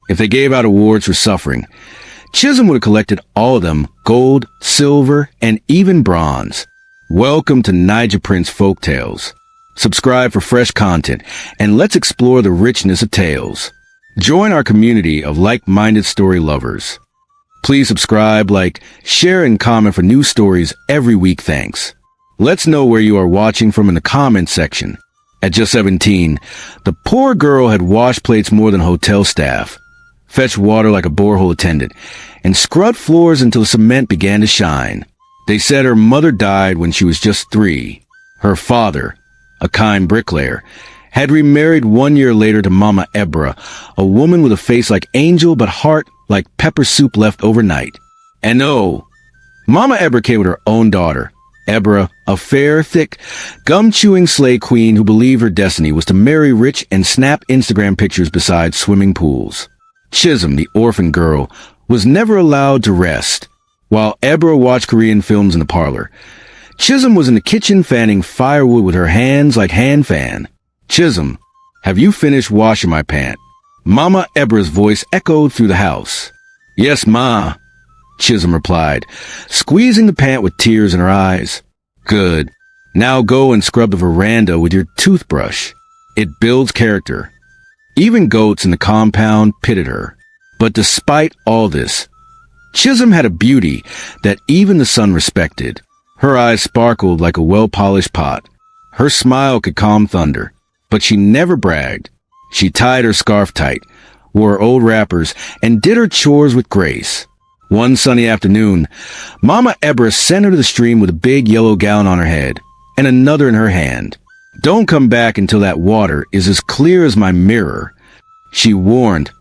If they gave out awards for suffering, Chisom would have collected all of them, gold, silver, and even bronze. Welcome to Niger Prince Folktales. Subscribe for fresh content, and let's explore the richness of tales. Join our community of like-minded story lovers. Please subscribe, like, share, and comment for new stories every week. Thanks. Let's know where you are watching from in the comments section. At just 17, the poor girl had washed plates more than hotel staff, fetched water like a borehole attendant, and scrubbed floors until the cement began to shine. They said her mother died when she was just 3. Her father, a kind bricklayer, had remarried 1 year later to Mama Ebra, a woman with a face like angel but heart like pepper soup left overnight. And no, Mama Ebra came with her own daughter, Ebra, a fair, thick, gum-chewing slay queen who believed her destiny was to marry rich and snap Instagram pictures beside swimming pools. Chisom, the orphan girl, was never allowed to rest. While Ebra watched Korean films in the parlor, Chisom was in the kitchen fanning firewood with her hands like hand fan. Chisom, have you finished washing my pant? Mama Ebra's voice echoed through the house. Yes, Ma, Chisom replied, squeezing the pant with tears in her eyes. Good. Now go and scrub the veranda with your toothbrush. It builds character. Even goats in the compound pitied her. But despite all this, Chisom had a beauty that even the sun respected. Her eyes sparkled like a well-polished pot. Her smile could calm thunder. But she never bragged. She tied her scarf tight, wore her old wrappers, and did her chores with grace. One sunny afternoon, Mama Ebra sent her to the stream with a big yellow gallon on her head, and another in her hand. Don't come back until that water is as clear as my mirror, she warned,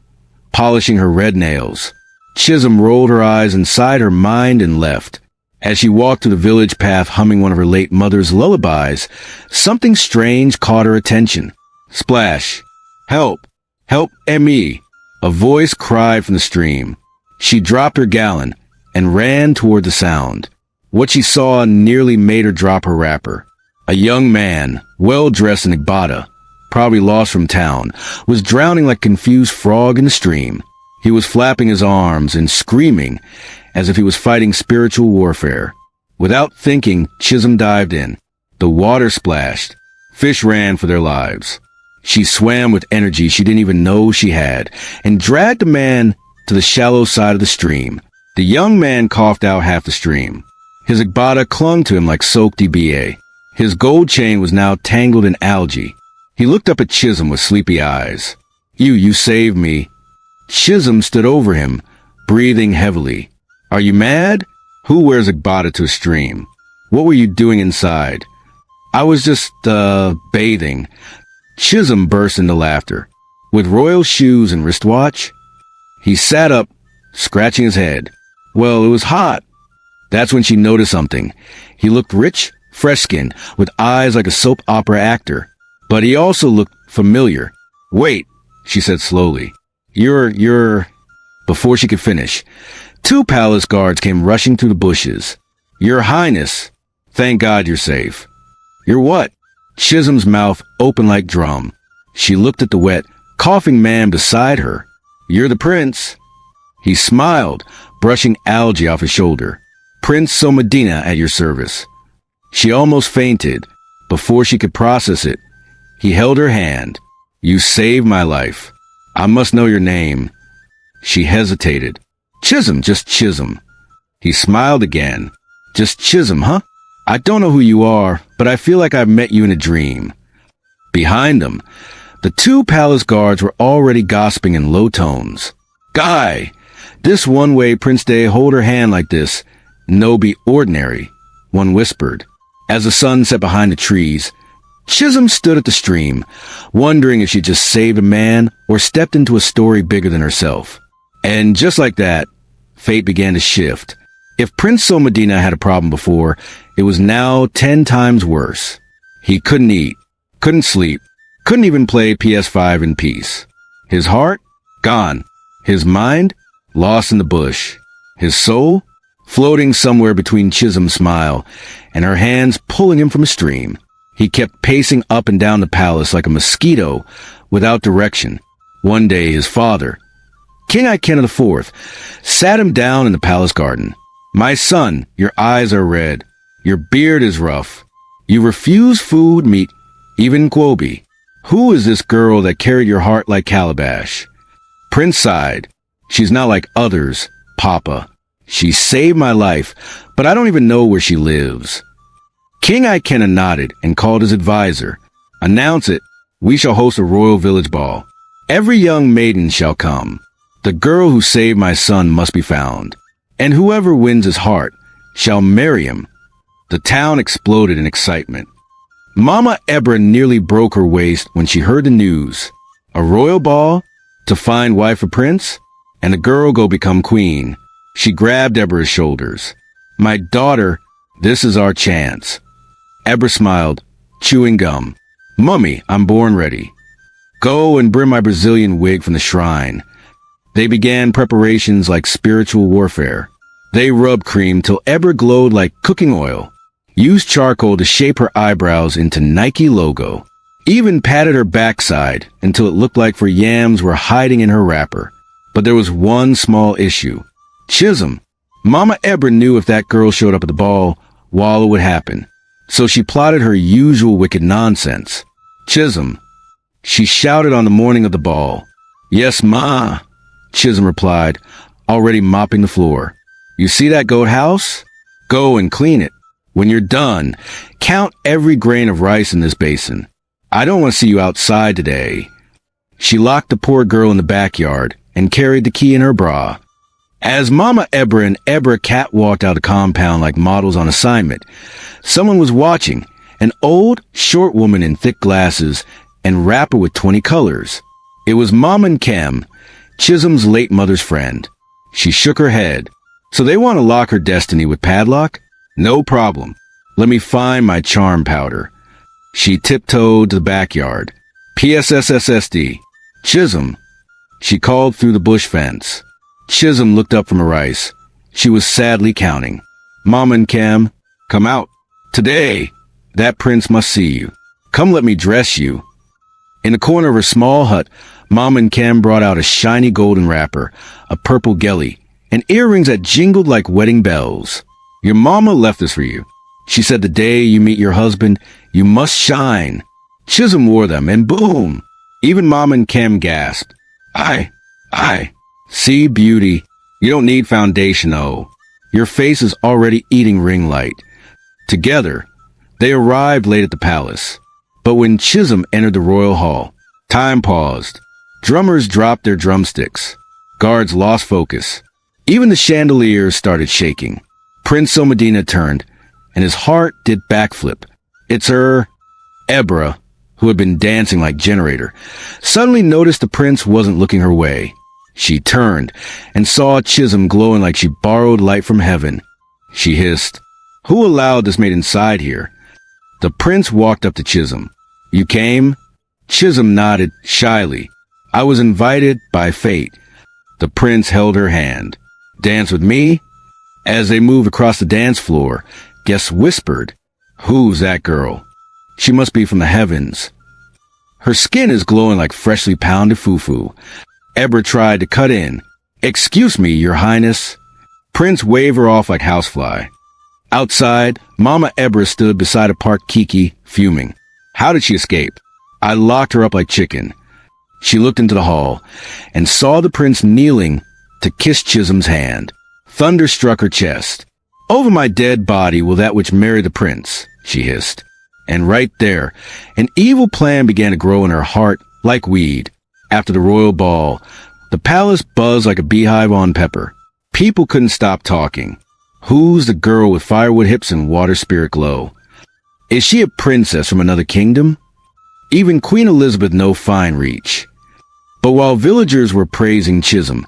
polishing her red nails. Chisom rolled her eyes inside her mind and left. As she walked through the village path humming one of her late mother's lullabies, something strange caught her attention. Splash! Help! Help me! A voice cried from the stream. She dropped her gallon and ran toward the sound. What she saw nearly made her drop her wrapper. A young man, well-dressed in Igbada, probably lost from town, was drowning like a confused frog in the stream. He was flapping his arms and screaming as if he was fighting spiritual warfare. Without thinking, Chisom dived in. The water splashed. Fish ran for their lives. She swam with energy she didn't even know she had and dragged the man to the shallow side of the stream. The young man coughed out half the stream. His Igbada clung to him like soaked EBA. His gold chain was now tangled in algae. He looked up at Chisom with sleepy eyes. You saved me. Chisom stood over him, breathing heavily. Are you mad? Who wears Igbada to a stream? What were you doing inside? I was just, bathing. Chisom burst into laughter. With royal shoes and wristwatch? He sat up, scratching his head. Well, it was hot. That's when she noticed something. He looked rich, fresh-skinned, with eyes like a soap opera actor. But he also looked familiar. Wait, she said slowly. You're... Before she could finish, 2 palace guards came rushing through the bushes. Your Highness, thank God you're safe. You're what? Chisom's mouth opened like drum. She looked at the wet, coughing man beside her. You're the prince. He smiled, brushing algae off his shoulder. Prince Somedina at your service. She almost fainted. Before she could process it, he held her hand. You saved my life. I must know your name. She hesitated. Chisom, just Chisom. He smiled again. Just Chisom, huh? I don't know who you are, but I feel like I've met you in a dream. Behind them, the 2 palace guards were already gossiping in low tones. Guy, this one way Prince Day hold her hand like this, no be ordinary, one whispered. As the sun set behind the trees, Chisom stood at the stream, wondering if she just saved a man or stepped into a story bigger than herself. And just like that, fate began to shift. If Prince Somedina had a problem before, it was now 10 times worse. He couldn't eat, couldn't sleep, couldn't even play PS5 in peace. His heart? Gone. His mind? Lost in the bush. His soul? Floating somewhere between Chisom's smile and her hands pulling him from a stream. He kept pacing up and down the palace like a mosquito without direction. One day his father, King Ikena IV sat him down in the palace garden. "My son, your eyes are red. Your beard is rough. You refuse food, meat, even Quobi. Who is this girl that carried your heart like calabash?" Prince sighed. "She's not like others, Papa. She saved my life, but I don't even know where she lives." King Ikena nodded and called his advisor. "Announce it. We shall host a royal village ball. Every young maiden shall come. The girl who saved my son must be found, and whoever wins his heart shall marry him." The town exploded in excitement. Mama Ebra nearly broke her waist when she heard the news. A royal ball? To find wife for prince? And the girl go become queen. She grabbed Ebra's shoulders. "My daughter, this is our chance." Ebra smiled, chewing gum. "Mummy, I'm born ready. Go and bring my Brazilian wig from the shrine." They began preparations like spiritual warfare. They rubbed cream till Ebra glowed like cooking oil. Used charcoal to shape her eyebrows into Nike logo. Even patted her backside until it looked like her yams were hiding in her wrapper. But there was one small issue. Chisom. Mama Ebra knew if that girl showed up at the ball, Wallow would happen. So she plotted her usual wicked nonsense. "Chisom." She shouted on the morning of the ball. "Yes, Ma," Chisom replied, already mopping the floor. "You see that goat house? Go and clean it. When you're done, count every grain of rice in this basin. I don't want to see you outside today." She locked the poor girl in the backyard and carried the key in her bra. As Mama Ebra and Ebra catwalked out of the compound like models on assignment, someone was watching, an old, short woman in thick glasses and wrapper with 20 colors. It was Mama Nkem, Chisom's late mother's friend. She shook her head. "So they want to lock her destiny with padlock? No problem. Let me find my charm powder." She tiptoed to the backyard. "PSSSSD. Chisom." She called through the bush fence. Chisom looked up from her rice. She was sadly counting. "Mama and Cam, come out. Today, that prince must see you. Come let me dress you." In the corner of her small hut, Mama and Cam brought out a shiny golden wrapper, a purple gelly, and earrings that jingled like wedding bells. "Your mama left this for you. She said the day you meet your husband, you must shine." Chisom wore them, and boom! Even Mama and Cam gasped. I. See, beauty. You don't need foundation, though. Your face is already eating ring light. Together, they arrived late at the palace. But when Chisom entered the royal hall, time paused. Drummers dropped their drumsticks. Guards lost focus. Even the chandeliers started shaking. Prince Somedina turned, and his heart did backflip. It's Ebra, who had been dancing like Generator, suddenly noticed the prince wasn't looking her way. She turned and saw Chisom glowing like she borrowed light from heaven. She hissed, "Who allowed this maid inside here?" The prince walked up to Chisom. "You came?" Chisom nodded shyly. "I was invited by fate." The prince held her hand. "Dance with me?" As they moved across the dance floor, guests whispered, "Who's that girl? She must be from the heavens. Her skin is glowing like freshly pounded fufu." Ebra tried to cut in. "Excuse me, your highness." Prince waved her off like housefly. Outside, Mama Ebra stood beside a parked Kiki, fuming. How did she escape? I locked her up like chicken. She looked into the hall and saw the prince kneeling to kiss Chisom's hand. Thunder struck her chest. "Over my dead body will that which marry the prince," she hissed. And right there, an evil plan began to grow in her heart like weed. After the royal ball, the palace buzzed like a beehive on pepper. People couldn't stop talking. Who's the girl with firewood hips and water spirit glow? Is she a princess from another kingdom? Even Queen Elizabeth no fine reach. But while villagers were praising Chisom,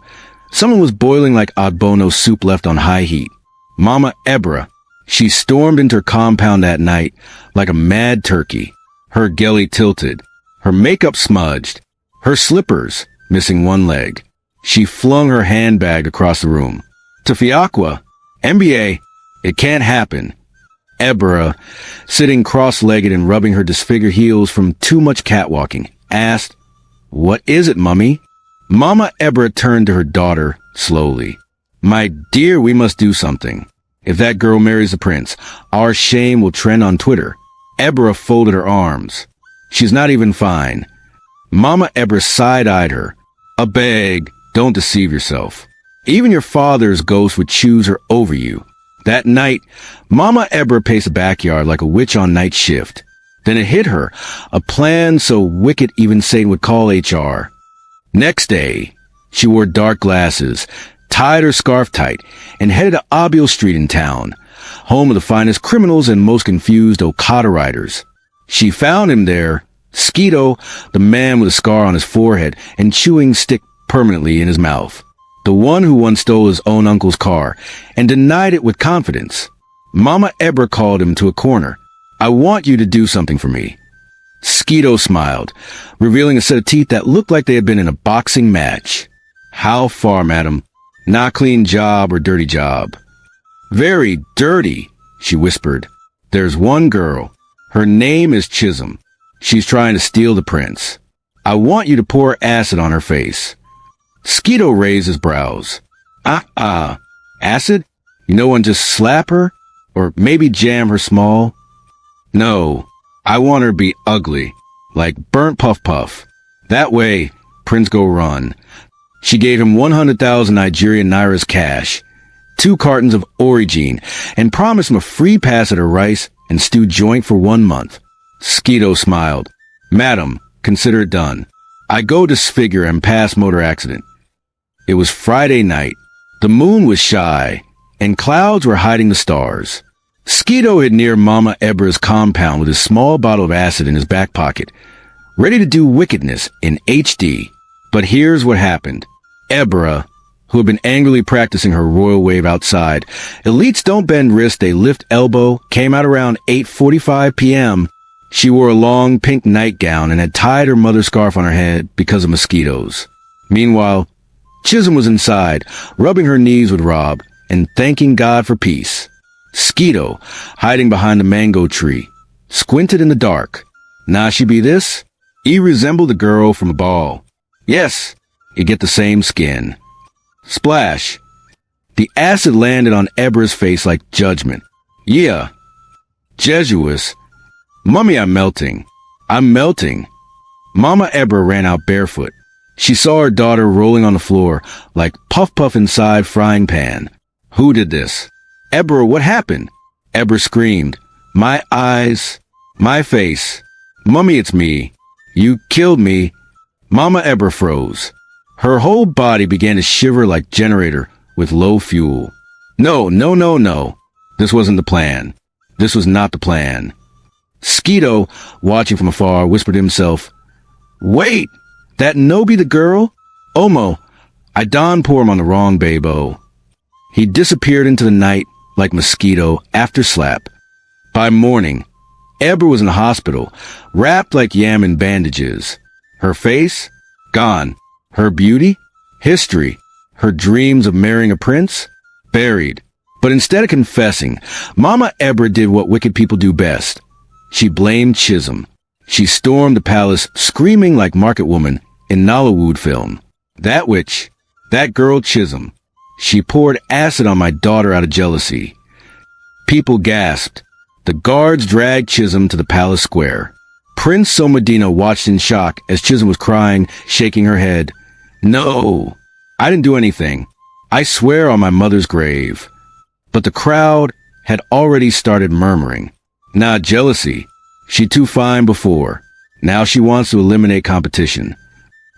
someone was boiling like Ogbono soup left on high heat. Mama Ebra. She stormed into her compound that night like a mad turkey. Her gelly tilted, her makeup smudged, her slippers missing one leg. She flung her handbag across the room. "Tafiaqua, MBA, it can't happen." Ebra, sitting cross-legged and rubbing her disfigured heels from too much catwalking, asked, "What is it, Mummy?" Mama Ebra turned to her daughter slowly. My dear, we must do something. If that girl marries the prince, our shame will trend on Twitter. Ebra folded her arms. She's not even fine. Mama Ebra side-eyed her. A beg, don't deceive yourself. Even your father's ghost would choose her over you. That night, Mama Ebra paced the backyard like a witch on night shift. Then it hit her, a plan so wicked even Satan would call HR. Next day, she wore dark glasses, tied her scarf tight, and headed to Abiel Street in town, home of the finest criminals and most confused Okada riders. She found him there, Skeeto, the man with a scar on his forehead and chewing stick permanently in his mouth. The one who once stole his own uncle's car and denied it with confidence. Mama Ebra called him to a corner. I want you to do something for me. Skeeto smiled, revealing a set of teeth that looked like they had been in a boxing match. How far, madam? Not clean job or dirty job? Very dirty, she whispered. There's one girl. Her name is Chisom. She's trying to steal the prince. I want you to pour acid on her face. Skeeto raised his brows. Acid? You no one just slap her? Or maybe jam her small? No, I want her to be ugly, like burnt puff puff. That way, Prince go run. She gave him 100,000 Nigerian Nairas cash, 2 cartons of Origine, and promised him a free pass at her rice and stew joint for 1 month. Skeeto smiled. Madam, consider it done. I go disfigure and pass motor accident. It was Friday night. The moon was shy, and clouds were hiding the stars. Skeeto hid near Mama Ebra's compound with a small bottle of acid in his back pocket, ready to do wickedness in HD. But here's what happened. Ebra, who had been angrily practicing her royal wave outside, elites don't bend wrist, they lift elbow, came out around 8:45 p.m. She wore a long pink nightgown and had tied her mother's scarf on her head because of mosquitoes. Meanwhile, Chisom was inside, rubbing her knees with Rob and thanking God for peace. Skeeto, hiding behind the mango tree, squinted in the dark. Nah, she be this? He resembled the girl from a ball. Yes, you get the same skin. Splash. The acid landed on Ebra's face like judgment. Yeah. Jesuits. Mummy, I'm melting. I'm melting. Mama Ebra ran out barefoot. She saw her daughter rolling on the floor like Puff Puff inside frying pan. Who did this? Ebra, what happened? Ebra screamed. My eyes. My face. Mummy, it's me. You killed me. Mama Ebra froze. Her whole body began to shiver like generator with low fuel. No. This wasn't the plan. This was not the plan. Skeeto, watching from afar, whispered to himself, Wait! That no be the girl? Omo, I don pour him on the wrong babo. He disappeared into the night like mosquito after slap. By morning, Ebra was in the hospital, wrapped like yam in bandages. Her face? Gone. Her beauty? History. Her dreams of marrying a prince? Buried. But instead of confessing, Mama Ebra did what wicked people do best. She blamed Chisom. She stormed the palace, screaming like market woman in Nollywood film. That witch, that girl Chisom, she poured acid on my daughter out of jealousy. People gasped. The guards dragged Chisom to the palace square. Prince Somodina watched in shock as Chisom was crying, shaking her head. No, I didn't do anything. I swear on my mother's grave. But the crowd had already started murmuring. Nah, jealousy. She too fine before. Now she wants to eliminate competition.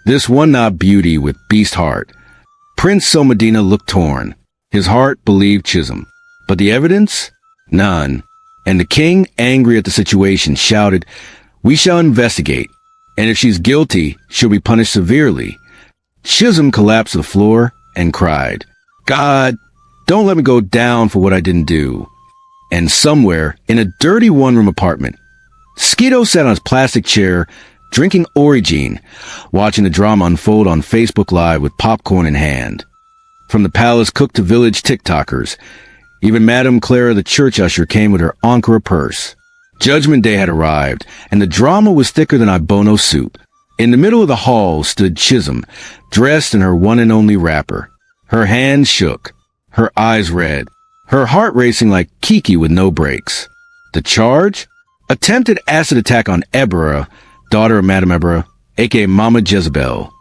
This one-knob beauty with beast heart. Prince Somodina looked torn. His heart believed Chisom. But the evidence? None. And the king, angry at the situation, shouted, We shall investigate. And if she's guilty, she'll be punished severely. Chisom collapsed to the floor and cried, God, don't let me go down for what I didn't do. And somewhere, in a dirty one-room apartment, Skeeto sat on his plastic chair, drinking Origine, watching the drama unfold on Facebook Live with popcorn in hand. From the palace cook to village TikTokers, even Madame Clara the church usher came with her Ankara purse. Judgment Day had arrived, and the drama was thicker than Ibono soup. In the middle of the hall stood Chisom, dressed in her one and only wrapper. Her hands shook, her eyes red, her heart racing like Kiki with no brakes. The charge? Attempted acid attack on Ebera, daughter of Madame Ebera, aka Mama Jezebel.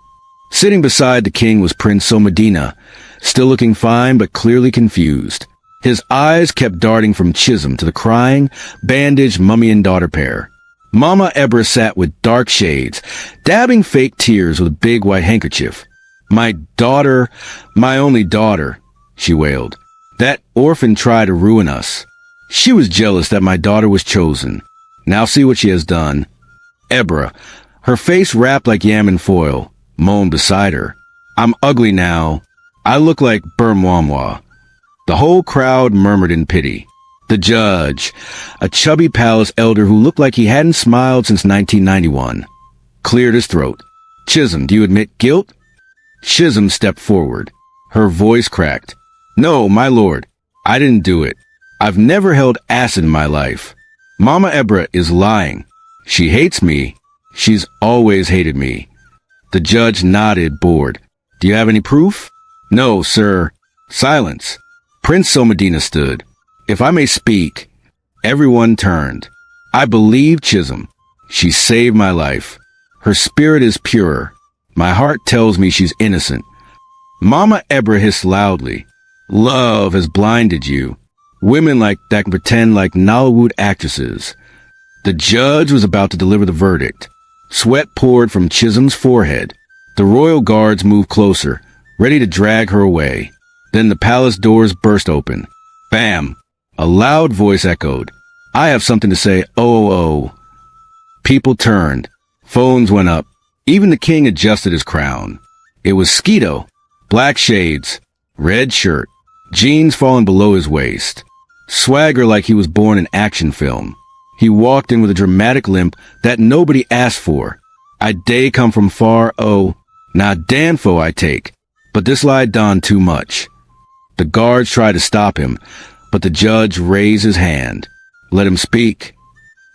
Sitting beside the king was Prince Somedina, still looking fine but clearly confused. His eyes kept darting from Chisom to the crying, bandaged mummy and daughter pair. Mama Ebera sat with dark shades, dabbing fake tears with a big white handkerchief. "My daughter, my only daughter," she wailed. "That orphan tried to ruin us. She was jealous that my daughter was chosen. Now see what she has done." Ebera, her face wrapped like yam in foil, moaned beside her. "I'm ugly now. I look like Burmwamwa." The whole crowd murmured in pity. The judge, a chubby palace elder who looked like he hadn't smiled since 1991, cleared his throat. "Chisom, do you admit guilt?" Chisom stepped forward. Her voice cracked. "No, my lord, I didn't do it. I've never held acid in my life. Mama Ebera is lying. She hates me. She's always hated me." The judge nodded, bored. "Do you have any proof?" "No, sir." Silence. Prince Somedina stood. "If I may speak." Everyone turned. "I believe Chisom. She saved my life. Her spirit is pure. My heart tells me she's innocent." Mama Ebera hissed loudly. "Love has blinded you. Women like that can pretend like Nollywood actresses." The judge was about to deliver the verdict. Sweat poured from Chisom's forehead. The royal guards moved closer, ready to drag her away. Then the palace doors burst open. Bam! A loud voice echoed. "I have something to say, oh. People turned. Phones went up. Even the king adjusted his crown. It was Skeeto. Black shades, red shirt, jeans falling below his waist. Swagger like he was born in action film. He walked in with a dramatic limp that nobody asked for. "I day come from far, oh. Now Danfo I take. But this lie done too much." The guards tried to stop him, but the judge raised his hand. "Let him speak."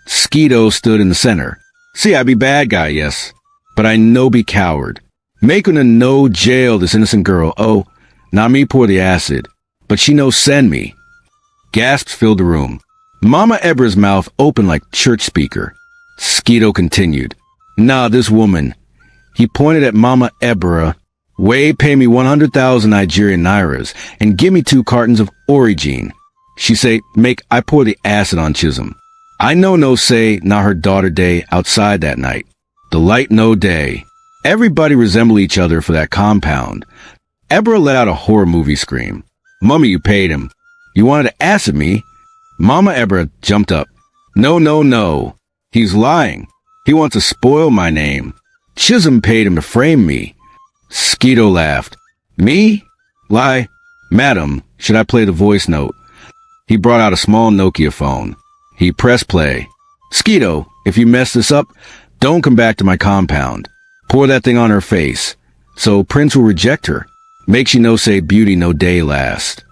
Skeeto stood in the center. "See, I be bad guy, yes. But I no be coward. Make una no jail this innocent girl, oh. Not me pour the acid. But she no send me." Gasps filled the room. Mama Ebera's mouth opened like church speaker. Skeeto continued. "Nah, this woman." He pointed at Mama Ebera. "Way pay me 100,000 Nigerian nairas and give me 2 cartons of Origine." She say, "Make I pour the acid on Chisom." I know no say, not her daughter day outside that night. The light no day. Everybody resembled each other for that compound. Ebera let out a horror movie scream. "Mummy, you paid him. You wanted to acid me?" Mama Ebera jumped up. No. He's lying. He wants to spoil my name. Chisom paid him to frame me." Skeeto laughed. "Me? Lie? Madam, should I play the voice note?" He brought out a small Nokia phone. He pressed play. "Skeeto, if you mess this up, don't come back to my compound. Pour that thing on her face. So Prince will reject her. Make she no say beauty no day last."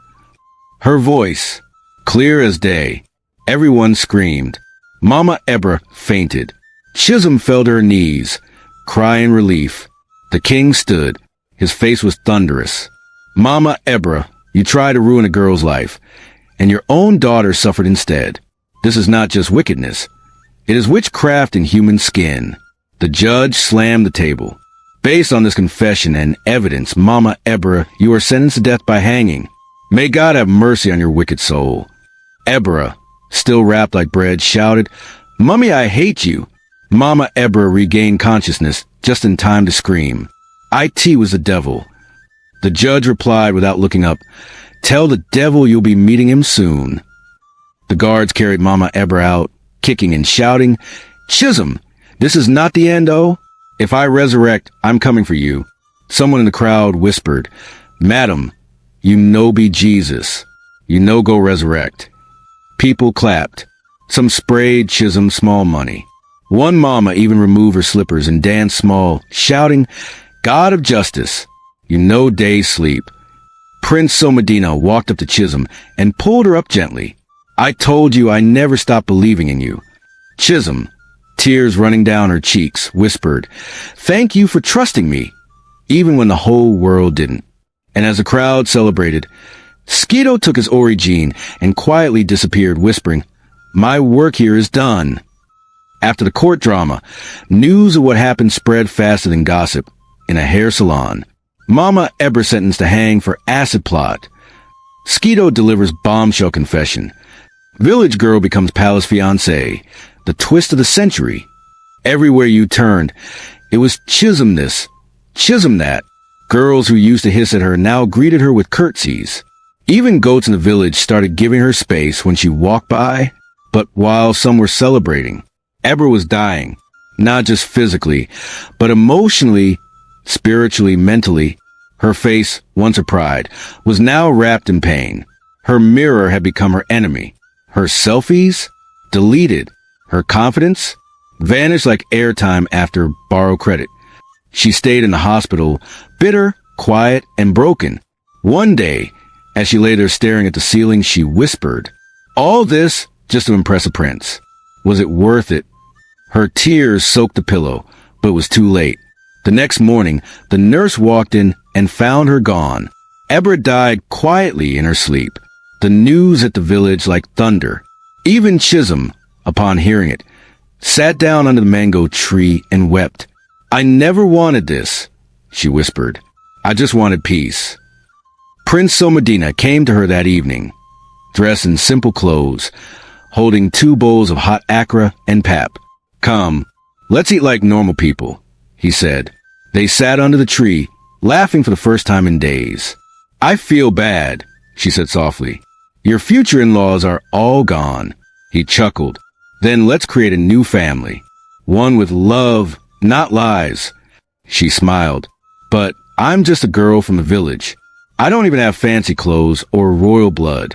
Her voice, clear as day. Everyone screamed. Mama Ebera fainted. Chisom fell to her knees, crying relief. The king stood. His face was thunderous. "Mama Ebera, you tried to ruin a girl's life, and your own daughter suffered instead. This is not just wickedness. It is witchcraft in human skin." The judge slammed the table. "Based on this confession and evidence, Mama Ebera, you are sentenced to death by hanging. May God have mercy on your wicked soul." Ebera, still wrapped like bread, shouted, "Mummy, I hate you." Mama Ebera regained consciousness just in time to scream. "IT was the devil." The judge replied without looking up, "Tell the devil you'll be meeting him soon." The guards carried Mama Ebera out, kicking and shouting, "Chisom, this is not the end, oh. If I resurrect, I'm coming for you." Someone in the crowd whispered, "Madam, you no be Jesus. You no go resurrect." People clapped. Some sprayed Chisom small money. One mama even removed her slippers and danced small, shouting, "God of justice, you no day sleep." Prince Somedina walked up to Chisom and pulled her up gently. "I told you I never stopped believing in you. Chisom, tears running down her cheeks, whispered, "Thank you for trusting me," even when the whole world didn't. And as the crowd celebrated, Skeeto took his Ori gene and quietly disappeared, whispering, "My work here is done." After the court drama, news of what happened spread faster than gossip. In a hair salon, Mama Eber sentenced to hang for acid plot. Skeeto delivers bombshell confession. Village girl becomes palace fiancé. The twist of the century. Everywhere you turned, it was chisom this, chisom that. Girls who used to hiss at her now greeted her with curtsies. Even goats in the village started giving her space when she walked by. But while some were celebrating, Eber was dying, not just physically, but emotionally, spiritually, mentally. Her face, once her pride, was now wrapped in pain. Her mirror had become her enemy. Her selfies? Deleted. Her confidence? Vanished like airtime after borrowed credit. She stayed in the hospital, bitter, quiet, and broken. One day, as she lay there staring at the ceiling, she whispered, "All this just to impress a prince. Was it worth it?" Her tears soaked the pillow, but it was too late. The next morning, the nurse walked in and found her gone. Eber died quietly in her sleep. The news hit the village like thunder. Even Chisom, upon hearing it, sat down under the mango tree and wept. "I never wanted this," she whispered. "I just wanted peace." Prince Somodina came to her that evening, dressed in simple clothes, holding 2 bowls of hot akra and pap. "Come, let's eat like normal people," he said. They sat under the tree, laughing for the first time in days. "I feel bad," she said softly. "Your future in-laws are all gone." He chuckled. "Then let's create a new family. One with love, not lies." She smiled. "But I'm just a girl from the village. I don't even have fancy clothes or royal blood."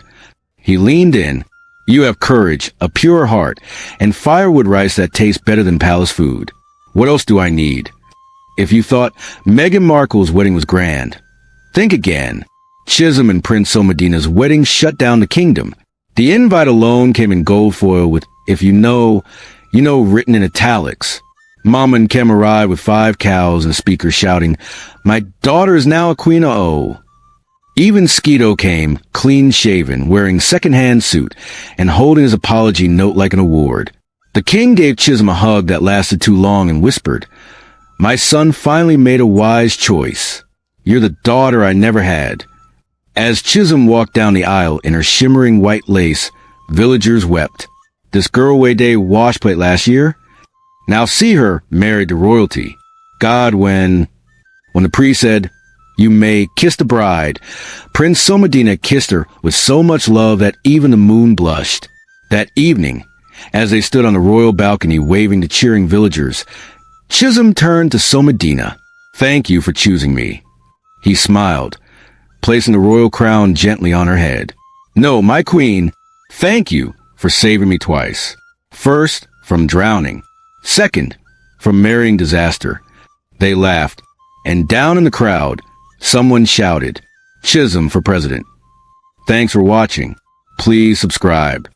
He leaned in. "You have courage, a pure heart, and firewood rice that tastes better than palace food. What else do I need? If you thought Meghan Markle's wedding was grand, think again. Chisom and Prince Somodina's wedding shut down the kingdom. The invite alone came in gold foil with, if you know, written in italics. Mama and Kem arrived with 5 cows and a speaker shouting, "My daughter is now a queen of O." Even Skeeto came, clean-shaven, wearing second-hand suit, and holding his apology note like an award. The king gave Chisom a hug that lasted too long and whispered, "My son finally made a wise choice. You're the daughter I never had." As Chisom walked down the aisle in her shimmering white lace, villagers wept. This girl weighed a washplate last year. Now see her married to royalty. God, when the priest said, "You may kiss the bride," Prince Somodina kissed her with so much love that even the moon blushed. That evening, as they stood on the royal balcony waving to cheering villagers, Chisom turned to Somodina. "Thank you for choosing me." He smiled, placing the royal crown gently on her head. "No, my queen, thank you for saving me twice. First, from drowning. Second, from marrying disaster." They laughed, and down in the crowd, someone shouted, "Chisom for president." Thanks for watching. Please subscribe.